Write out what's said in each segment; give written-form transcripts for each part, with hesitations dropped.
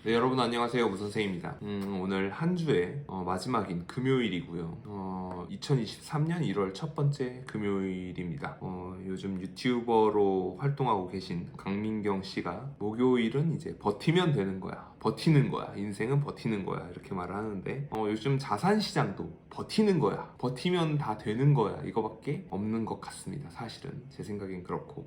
네, 여러분 안녕하세요. 무선생입니다. 오늘 한 주의 마지막인 금요일이고요. 2023년 1월 첫 번째 금요일입니다. 요즘 유튜버로 활동하고 계신 강민경 씨가 목요일은 이제 버티면 되는 거야. 버티는 거야. 인생은 버티는 거야. 이렇게 말을 하는데 요즘 자산 시장도 버티는 거야. 버티면 다 되는 거야. 이거밖에 없는 것 같습니다. 사실은 제 생각엔 그렇고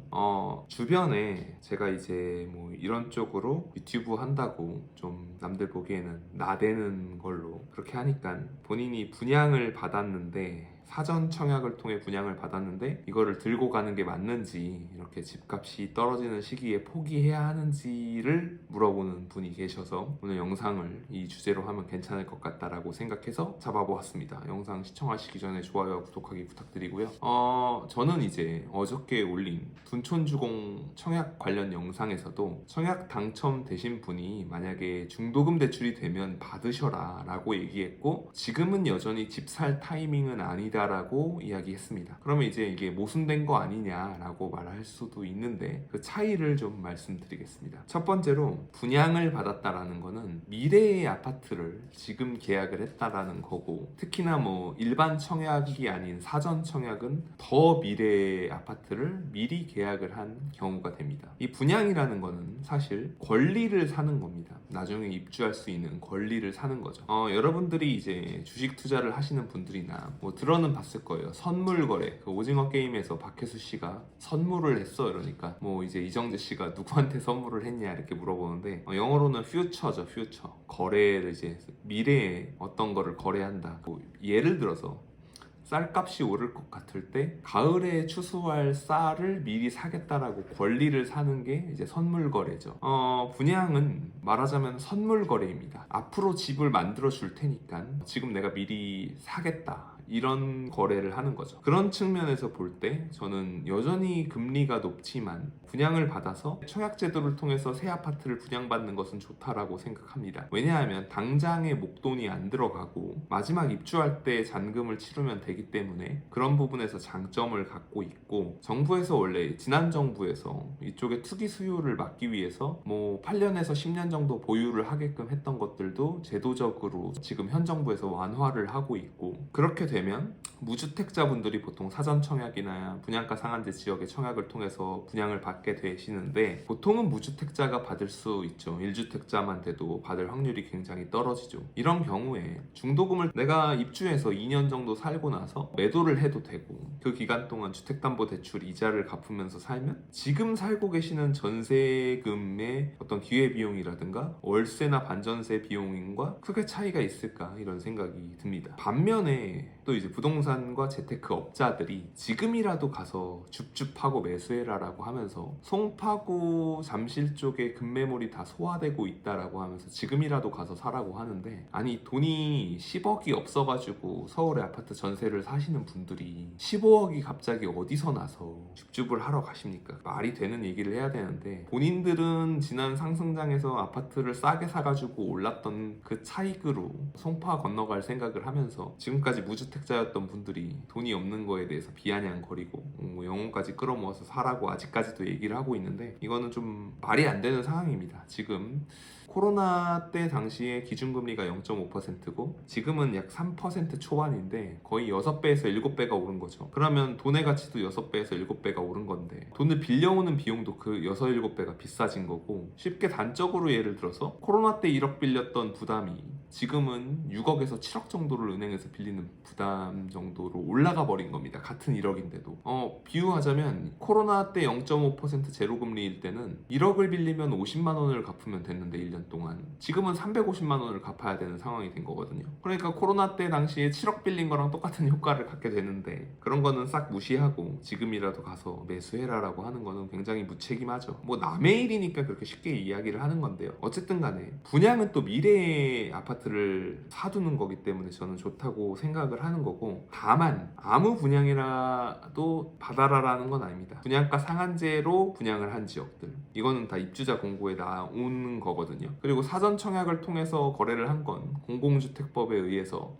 주변에 제가 이제 뭐 이런 쪽으로 유튜브 한다고 좀 남들 보기에는 나대는 걸로 그렇게 하니까 본인이 분양을 받았는데 사전 청약을 통해 분양을 받았는데 이거를 들고 가는 게 맞는지, 이렇게 집값이 떨어지는 시기에 포기해야 하는지를 물어보는 분이 계셔서 오늘 영상을 이 주제로 하면 괜찮을 것 같다라고 생각해서 잡아보았습니다. 영상 시청하시기 전에 좋아요와 구독하기 부탁드리고요. 저는 이제 어저께 올린 둔촌주공 청약 관련 영상에서도 청약 당첨되신 분이 만약에 중도금 대출이 되면 받으셔라 라고 얘기했고, 지금은 여전히 집 살 타이밍은 아니다 라고 이야기했습니다. 그러면 이제 이게 모순된 거 아니냐라고 말할 수도 있는데 그 차이를 좀 말씀드리겠습니다. 첫 번째로 분양을 받았다라는 거는 미래의 아파트를 지금 계약을 했다라는 거고, 특히나 뭐 일반 청약이 아닌 사전 청약은 더 미래의 아파트를 미리 계약을 한 경우가 됩니다. 이 분양이라는 거는 사실 권리를 사는 겁니다. 나중에 입주할 수 있는 권리를 사는 거죠. 여러분들이 이제 주식 투자를 하시는 분들이나 뭐 들어는 봤을 거예요. 선물 거래. 그 오징어 게임에서 박혜수 씨가 선물을 했어. 이러니까 뭐 이제 이정재 씨가 누구한테 선물을 했냐 이렇게 물어보는데 영어로는 future죠. future. 거래를 이제 미래에 어떤 거를 거래한다. 뭐 예를 들어서 쌀값이 오를 것 같을 때 가을에 추수할 쌀을 미리 사겠다라고 권리를 사는 게 이제 선물 거래죠. 분양은 말하자면 선물 거래입니다. 앞으로 집을 만들어 줄 테니까 지금 내가 미리 사겠다, 이런 거래를 하는 거죠. 그런 측면에서 볼 때 저는 여전히 금리가 높지만 분양을 받아서 청약제도를 통해서 새 아파트를 분양받는 것은 좋다라고 생각합니다. 왜냐하면 당장에 목돈이 안 들어가고 마지막 입주할 때 잔금을 치르면 되기 때문에 그런 부분에서 장점을 갖고 있고, 정부에서 원래 지난 정부에서 이쪽에 투기 수요를 막기 위해서 뭐 8년에서 10년 정도 보유를 하게끔 했던 것들도 제도적으로 지금 현 정부에서 완화를 하고 있고, 그렇게 되면 무주택자분들이 보통 사전 청약이나 분양가 상한제 지역의 청약을 통해서 분양을 받게 되시는데, 보통은 무주택자가 받을 수 있죠. 1주택자만 돼도 받을 확률이 굉장히 떨어지죠. 이런 경우에 중도금을 내가 입주해서 2년 정도 살고 나서 매도를 해도 되고, 그 기간 동안 주택담보대출 이자를 갚으면서 살면 지금 살고 계시는 전세금의 어떤 기회비용이라든가 월세나 반전세 비용과 크게 차이가 있을까, 이런 생각이 듭니다. 반면에 또 이제 부동산과 재테크 업자들이 지금이라도 가서 줍줍하고 매수해라라고 하면서 송파구 잠실 쪽에 급매물이 다 소화되고 있다라고 하면서 지금이라도 가서 사라고 하는데, 아니 돈이 10억이 없어가지고 서울의 아파트 전세를 사시는 분들이 15억이 갑자기 어디서 나서 줍줍을 하러 가십니까? 말이 되는 얘기를 해야 되는데, 본인들은 지난 상승장에서 아파트를 싸게 사가지고 올랐던 그 차익으로 송파 건너갈 생각을 하면서 지금까지 무주택자였던 분들이 돈이 없는 거에 대해서 비아냥거리고 뭐 영혼까지 끌어모아서 사라고 아직까지도 얘기를 하고 있는데, 이거는 좀 말이 안 되는 상황입니다. 지금 코로나 때 당시에 기준금리가 0.5%고 지금은 약 3% 초반인데 거의 6배에서 7배가 오른 거죠. 그러면 돈의 가치도 6배에서 7배가 오른 건데 돈을 빌려오는 비용도 그 6, 7배가 비싸진 거고, 쉽게 단적으로 예를 들어서 코로나 때 1억 빌렸던 부담이 지금은 6억에서 7억 정도를 은행에서 빌리는 부담 정도로 올라가 버린 겁니다. 같은 1억인데도. 비유하자면 코로나 때 0.5% 제로금리일 때는 1억을 빌리면 50만 원을 갚으면 됐는데 1년 동안, 지금은 350만 원을 갚아야 되는 상황이 된 거거든요. 그러니까 코로나 때 당시에 7억 빌린 거랑 똑같은 효과를 갖게 되는데, 그런 거는 싹 무시하고 지금이라도 가서 매수해라라고 하는 거는 굉장히 무책임하죠. 뭐 남의 일이니까 그렇게 쉽게 이야기를 하는 건데요. 어쨌든 간에 분양은 또 미래의 아파트 아파트를 사두는 거기 때문에 저는 좋다고 생각을 하는 거고, 다만 아무 분양이라도 받아라라는 건 아닙니다. 분양가 상한제로 분양을 한 지역들, 이거는 다 입주자 공고에 나오는 거거든요. 그리고 사전 청약을 통해서 거래를 한 건 공공주택법에 의해서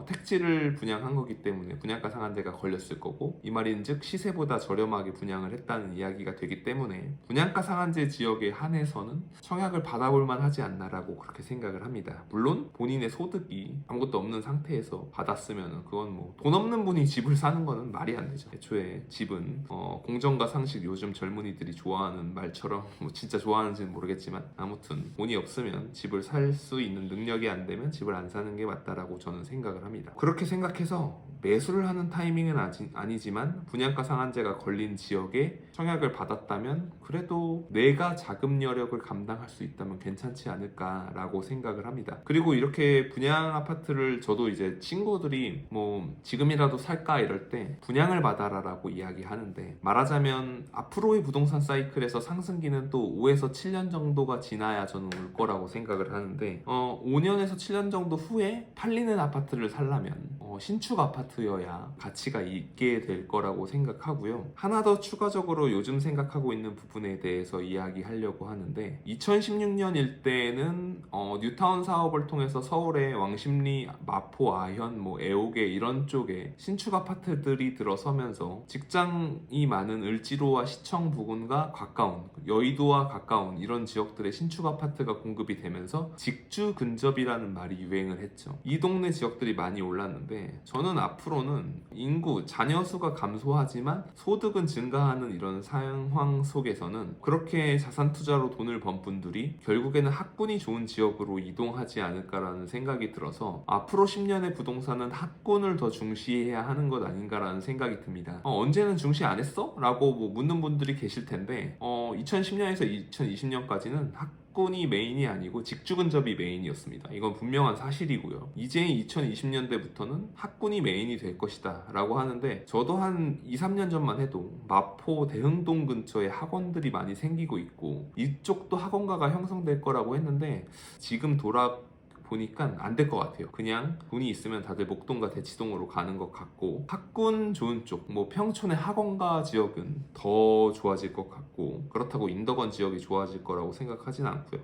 택지를 분양한 거기 때문에 분양가 상한제가 걸렸을 거고, 이 말인즉 시세보다 저렴하게 분양을 했다는 이야기가 되기 때문에 분양가 상한제 지역에 한해서는 청약을 받아볼 만하지 않나라고 그렇게 생각을 합니다. 물론 본인의 소득이 아무것도 없는 상태에서 받았으면 그건 뭐 돈 없는 분이 집을 사는 거는 말이 안 되죠. 애초에 집은 공정과 상식, 요즘 젊은이들이 좋아하는 말처럼 뭐 진짜 좋아하는지는 모르겠지만 아무튼 돈이 없으면 집을 살 수 있는 능력이 안 되면 집을 안 사는 게 맞다라고 저는 생각을 합니다. 그렇게 생각해서 매수를 하는 타이밍은 아니지만 분양가 상한제가 걸린 지역에 청약을 받았다면 그래도 내가 자금 여력을 감당할 수 있다면 괜찮지 않을까라고 생각을 합니다. 그리고 이렇게 분양 아파트를 저도 이제 친구들이 뭐 지금이라도 살까 이럴 때 분양을 받아라라고 이야기하는데, 말하자면 앞으로의 부동산 사이클에서 상승기는 또 5에서 7년 정도가 지나야 저는 올 거라고 생각을 하는데, 5년에서 7년 정도 후에 팔리는 아파트를 살려면 신축 아파트여야 가치가 있게 될 거라고 생각하고요. 하나 더 추가적으로 요즘 생각하고 있는 부분에 대해서 이야기하려고 하는데, 2016년 일대에는 뉴타운 사업을 통해서 서울의 왕십리, 마포, 아현, 뭐 애옥에 이런 쪽에 신축 아파트들이 들어서면서 직장이 많은 을지로와 시청 부근과 가까운, 여의도와 가까운 이런 지역들의 신축 아파트가 공급이 되면서 직주 근접이라는 말이 유행을 했죠. 이 동네 지역들이 많이 올랐는데, 저는 앞으로는 인구, 자녀 수가 감소하지만 소득은 증가하는 이런 상황 속에서는 그렇게 자산 투자로 돈을 번 분들이 결국에는 학군이 좋은 지역으로 이동하지 않을까라는 생각이 들어서 앞으로 10년의 부동산은 학군을 더 중시해야 하는 것 아닌가라는 생각이 듭니다. 언제는 중시 안 했어? 라고 뭐 묻는 분들이 계실 텐데 2010년에서 2020년까지는 학군이 메인이 아니고 직주 근접이 메인이었습니다. 이건 분명한 사실이고요. 이제 2020년대부터는 학군이 메인이 될 것이다 라고 하는데, 저도 한 2, 3년 전만 해도 마포, 대흥동 근처에 학원들이 많이 생기고 있고 이쪽도 학원가가 형성될 거라고 했는데, 지금 보니까 안 될 것 같아요. 그냥 돈이 있으면 다들 목동과 대치동으로 가는 것 같고, 학군 좋은 쪽, 뭐 평촌의 학원가 지역은 더 좋아질 것 같고, 그렇다고 인덕원 지역이 좋아질 거라고 생각하진 않고요.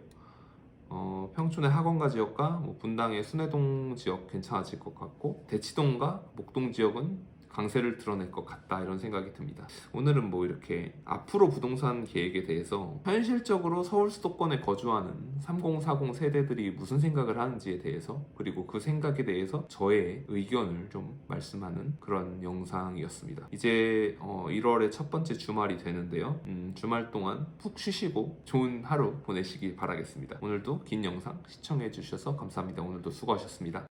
평촌의 학원가 지역과 뭐 분당의 순회동 지역 괜찮아질 것 같고, 대치동과 목동 지역은 강세를 드러낼 것 같다, 이런 생각이 듭니다. 오늘은 뭐 이렇게 앞으로 부동산 계획에 대해서 현실적으로 서울 수도권에 거주하는 3040 세대들이 무슨 생각을 하는지에 대해서, 그리고 그 생각에 대해서 저의 의견을 좀 말씀하는 그런 영상이었습니다. 이제 1월의 첫 번째 주말이 되는데요. 주말 동안 푹 쉬시고 좋은 하루 보내시길 바라겠습니다. 오늘도 긴 영상 시청해 주셔서 감사합니다. 오늘도 수고하셨습니다.